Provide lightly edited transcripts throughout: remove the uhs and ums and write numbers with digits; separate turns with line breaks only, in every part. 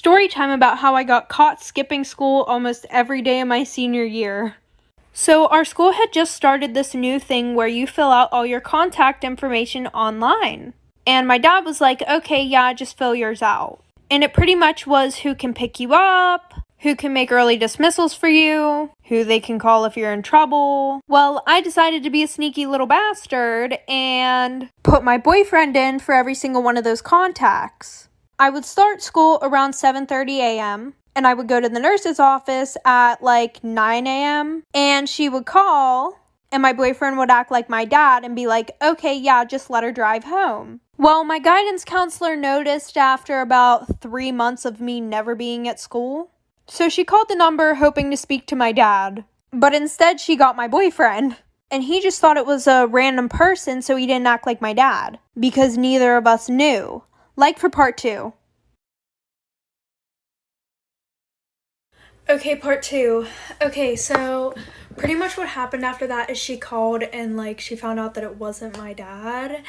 story time about how I got caught skipping school almost every day of my senior year. So our school had just started this new thing where you fill out all your contact information online. And my dad was like, okay, yeah, just fill yours out. And it pretty much was who can pick you up, who can make early dismissals for you, who they can call if you're in trouble. Well, I decided to be a sneaky little bastard and put my boyfriend in for every single one of those contacts. I would start school around 7:30 a.m. and I would go to the nurse's office at like 9 a.m. and she would call and my boyfriend would act like my dad and be like, okay, yeah, just let her drive home. Well, my guidance counselor noticed after about 3 months of me never being at school. So she called the number hoping to speak to my dad. But instead she got my boyfriend. And he just thought it was a random person, so he didn't act like my dad. Because neither of us knew. Like for part 2. Okay, part 2. Okay, so pretty much what happened after that is she called and like she found out that it wasn't my dad.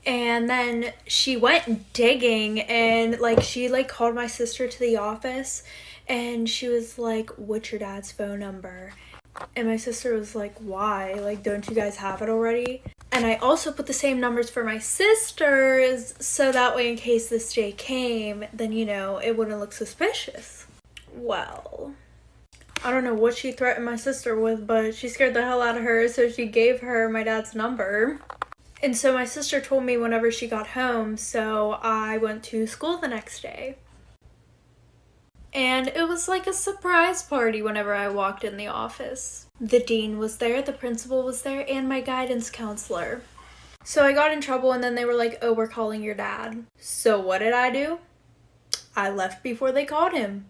And then she went digging and like she like called my sister to the office and she was like, what's your dad's phone number? And my sister was like, why? Like, don't you guys have it already? And I also put the same numbers for my sisters so that way in case this day came, then, you know, it wouldn't look suspicious. Well, I don't know what she threatened my sister with, but she scared the hell out of her, so she gave her my dad's number. And so my sister told me whenever she got home, so I went to school the next day. And it was like a surprise party whenever I walked in the office. The dean was there, the principal was there, and my guidance counselor. So I got in trouble and then they were like, oh, we're calling your dad. So what did I do? I left before they called him.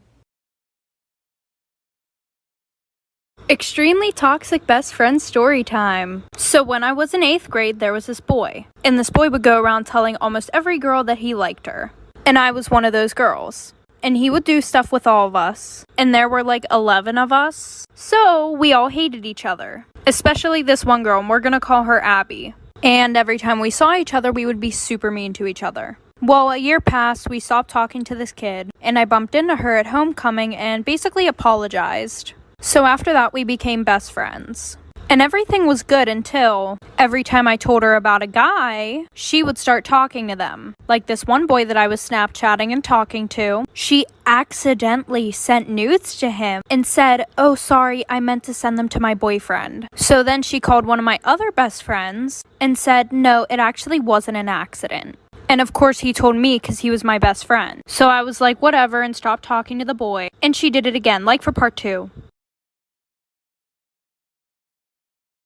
Extremely toxic best friend story time. So when I was in 8th grade, there was this boy. And this boy would go around telling almost every girl that he liked her. And I was one of those girls. And he would do stuff with all of us. And there were like 11 of us. So we all hated each other. Especially this one girl, and we're gonna call her Abby. And every time we saw each other, we would be super mean to each other. Well, a year passed, we stopped talking to this kid. And I bumped into her at homecoming and basically apologized. So after that, we became best friends. And everything was good until every time I told her about a guy, she would start talking to them. Like this one boy that I was Snapchatting and talking to, she accidentally sent nudes to him and said, oh, sorry, I meant to send them to my boyfriend. So then she called one of my other best friends and said, no, it actually wasn't an accident. And of course he told me because he was my best friend. So I was like, whatever, and stopped talking to the boy. And she did it again, like for part 2.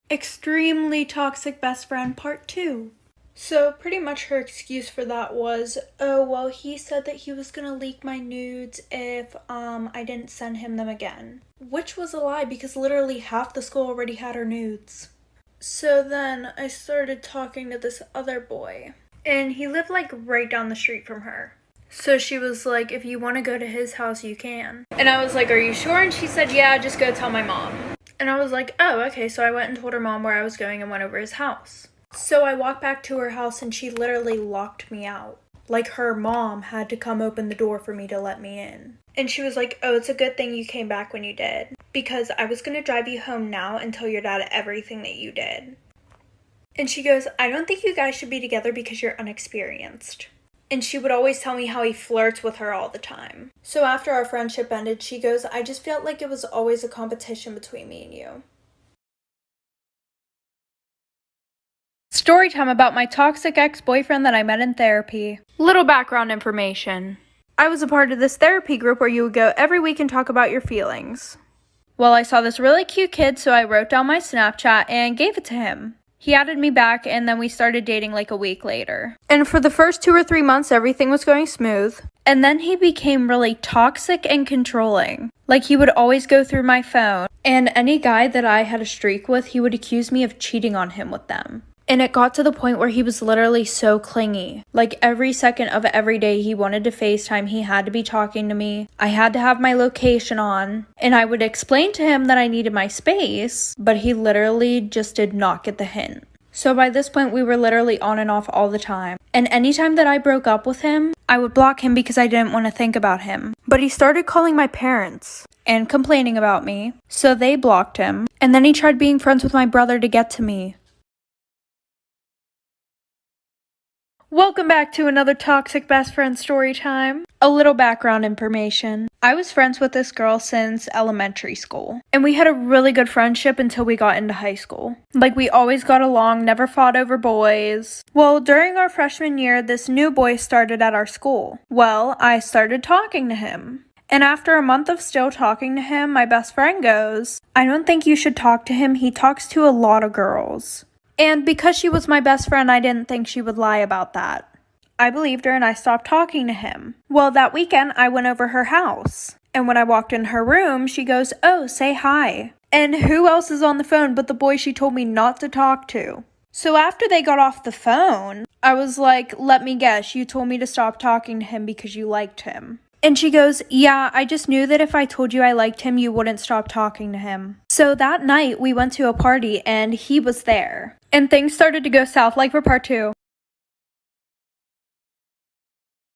Extremely toxic best friend part 2. So pretty much her excuse for that was, oh, well, he said that he was gonna leak my nudes if I didn't send him them again. Which was a lie because literally half the school already had her nudes. So then I started talking to this other boy. And he lived like right down the street from her. So she was like, if you want to go to his house, you can. And I was like, are you sure? And she said, yeah, just go tell my mom. And I was like, oh, okay. So I went and told her mom where I was going and went over his house. So I walked back to her house and she literally locked me out. Like her mom had to come open the door for me to let me in. And she was like, oh, it's a good thing you came back when you did. Because I was going to drive you home now and tell your dad everything that you did. And she goes, I don't think you guys should be together because you're unexperienced. And she would always tell me how he flirts with her all the time. So after our friendship ended, she goes, I just felt like it was always a competition between me and you. Story time about my toxic ex-boyfriend that I met in therapy. Little background information. I was a part of this therapy group where you would go every week and talk about your feelings. Well, I saw this really cute kid, so I wrote down my Snapchat and gave it to him. He added me back and then we started dating like a week later. And for the first 2 or 3 months, everything was going smooth. And then he became really toxic and controlling. Like he would always go through my phone. And any guy that I had a streak with, he would accuse me of cheating on him with them. And it got to the point where he was literally so clingy. Like every second of every day he wanted to FaceTime, he had to be talking to me. I had to have my location on. And I would explain to him that I needed my space, but he literally just did not get the hint. So by this point, we were literally on and off all the time. And anytime that I broke up with him, I would block him because I didn't want to think about him. But he started calling my parents and complaining about me, so they blocked him. And then he tried being friends with my brother to get to me. Welcome back to another toxic best friend story time. A little background information. I was friends with this girl since elementary school, and we had a really good friendship until we got into high school. Like, we always got along, never fought over boys. Well, during our freshman year, this new boy started at our school. Well, I started talking to him. And after a month of still talking to him, my best friend goes, "I don't think you should talk to him. He talks to a lot of girls." And because she was my best friend, I didn't think she would lie about that. I believed her and I stopped talking to him. Well, that weekend, I went over her house. And when I walked in her room, she goes, "Oh, say hi." And who else is on the phone but the boy she told me not to talk to? So after they got off the phone, I was like, "Let me guess, you told me to stop talking to him because you liked him." And she goes, "Yeah, I just knew that if I told you I liked him, you wouldn't stop talking to him." So that night, we went to a party and he was there. And things started to go south, like for part 2.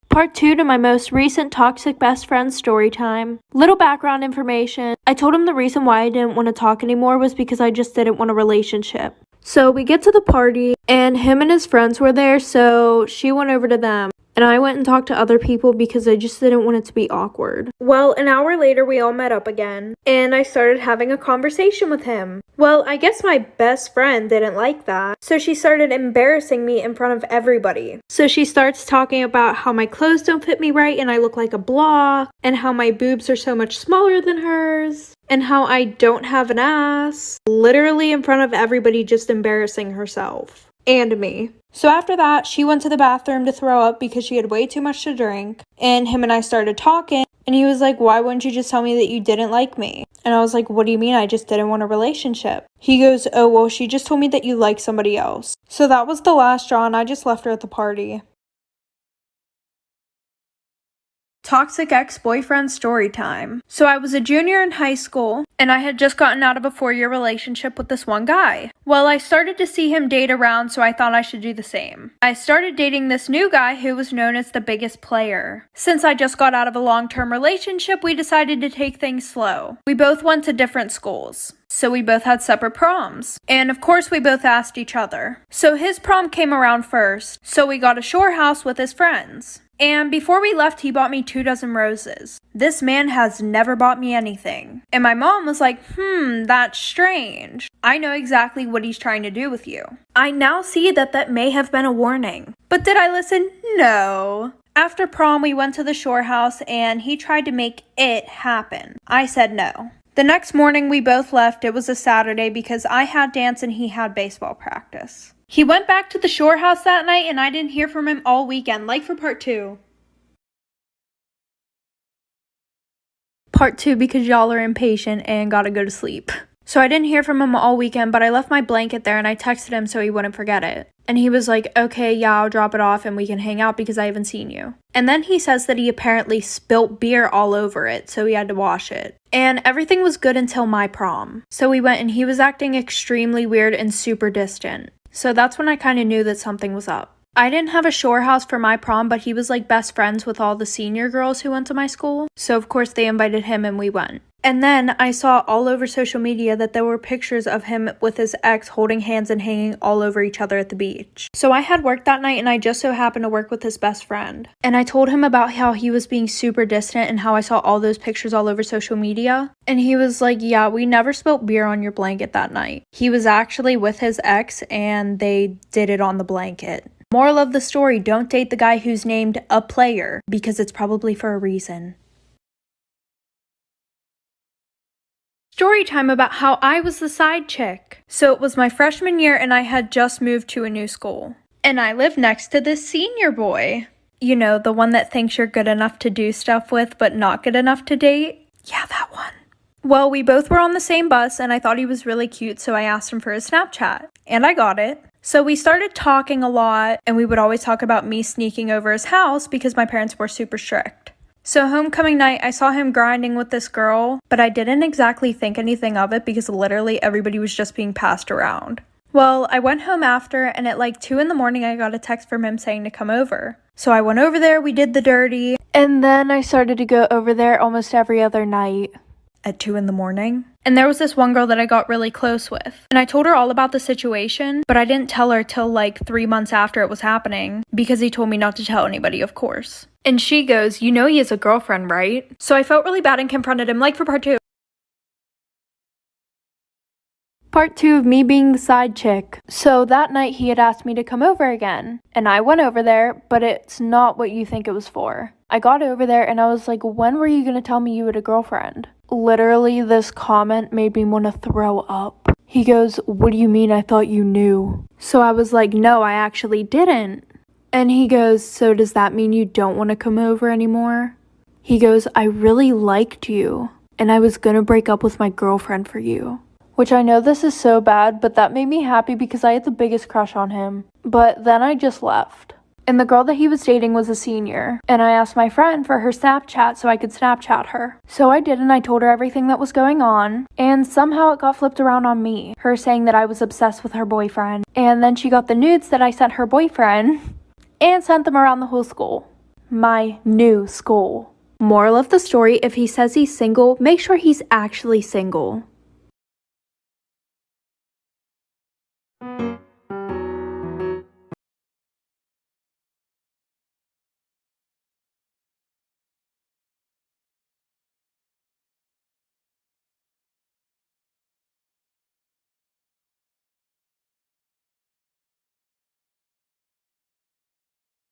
Part 2 to my most recent toxic best friend story time. Little background information. I told him the reason why I didn't want to talk anymore was because I just didn't want a relationship. So we get to the party and him and his friends were there, so she went over to them. And I went and talked to other people because I just didn't want it to be awkward. Well, an hour later, we all met up again, and I started having a conversation with him. Well, I guess my best friend didn't like that, so she started embarrassing me in front of everybody. So she starts talking about how my clothes don't fit me right and I look like a blah, and how my boobs are so much smaller than hers, and how I don't have an ass. Literally in front of everybody, just embarrassing herself. And me. So after that, she went to the bathroom to throw up because she had way too much to drink. And him and I started talking. And he was like, "Why wouldn't you just tell me that you didn't like me?" And I was like, "What do you mean? I just didn't want a relationship." He goes, "Oh, well, she just told me that you like somebody else." So that was the last straw and I just left her at the party. Toxic ex-boyfriend story time. So I was a junior in high school, and I had just gotten out of a 4-year relationship with this one guy. Well, I started to see him date around, so I thought I should do the same. I started dating this new guy who was known as the biggest player. Since I just got out of a long-term relationship, we decided to take things slow. We both went to different schools. So we both had separate proms. And of course we both asked each other. So his prom came around first, so we got a shore house with his friends. And before we left, he bought me 2 dozen roses. This man has never bought me anything. And my mom was like, that's strange. I know exactly what he's trying to do with you. I now see that may have been a warning. But did I listen? No. After prom, we went to the shore house and he tried to make it happen. I said no. The next morning, we both left. It was a Saturday because I had dance and he had baseball practice. He went back to the shore house that night and I didn't hear from him all weekend, like for part 2. Part 2 because y'all are impatient and gotta go to sleep. So I didn't hear from him all weekend, but I left my blanket there and I texted him so he wouldn't forget it. And he was like, "Okay, yeah, I'll drop it off and we can hang out because I haven't seen you." And then he says that he apparently spilt beer all over it, so he had to wash it. And everything was good until my prom. So we went and he was acting extremely weird and super distant. So that's when I kind of knew that something was up. I didn't have a shore house for my prom, but he was like best friends with all the senior girls who went to my school. So of course they invited him and we went. And then I saw all over social media that there were pictures of him with his ex holding hands and hanging all over each other at the beach. So I had work that night and I just so happened to work with his best friend. And I told him about how he was being super distant and how I saw all those pictures all over social media. And he was like, "Yeah, we never spilt beer on your blanket that night." He was actually with his ex and they did it on the blanket. Moral of the story, don't date the guy who's named a player because it's probably for a reason. Story time about how I was the side chick. So it was my freshman year and I had just moved to a new school. And I lived next to this senior boy. You know, the one that thinks you're good enough to do stuff with but not good enough to date? Yeah, that one. Well, we both were on the same bus and I thought he was really cute, so I asked him for his Snapchat. And I got it. So we started talking a lot and we would always talk about me sneaking over his house because my parents were super strict. So homecoming night, I saw him grinding with this girl, but I didn't exactly think anything of it because literally everybody was just being passed around. Well, I went home after, and at like 2 in the morning, I got a text from him saying to come over. So I went over there, we did the dirty, and then I started to go over there almost every other night. At 2 in the morning? And there was this one girl that I got really close with. And I told her all about the situation, but I didn't tell her till like 3 months after it was happening, because he told me not to tell anybody, of course. And she goes, "You know he has a girlfriend, right?" So I felt really bad and confronted him, like for part 2. Part 2 of me being the side chick. So that night he had asked me to come over again. And I went over there, but it's not what you think it was for. I got over there and I was like, when were you gonna tell me you had a girlfriend? Literally, this comment made me want to throw up. He goes, "What do you mean? I thought you knew." So I was like, "No, I actually didn't." And he goes, "So does that mean you don't want to come over anymore?" He goes, "I really liked you, and I was gonna break up with my girlfriend for you." Which I know this is so bad, but that made me happy because I had the biggest crush on him. But then I just left. And the girl that he was dating was a senior. And I asked my friend for her Snapchat so I could Snapchat her. So I did, and I told her everything that was going on. And somehow it got flipped around on me. Her saying that I was obsessed with her boyfriend. And then she got the nudes that I sent her boyfriend and sent them around the whole school. My new school. Moral of the story, if he says he's single, make sure he's actually single.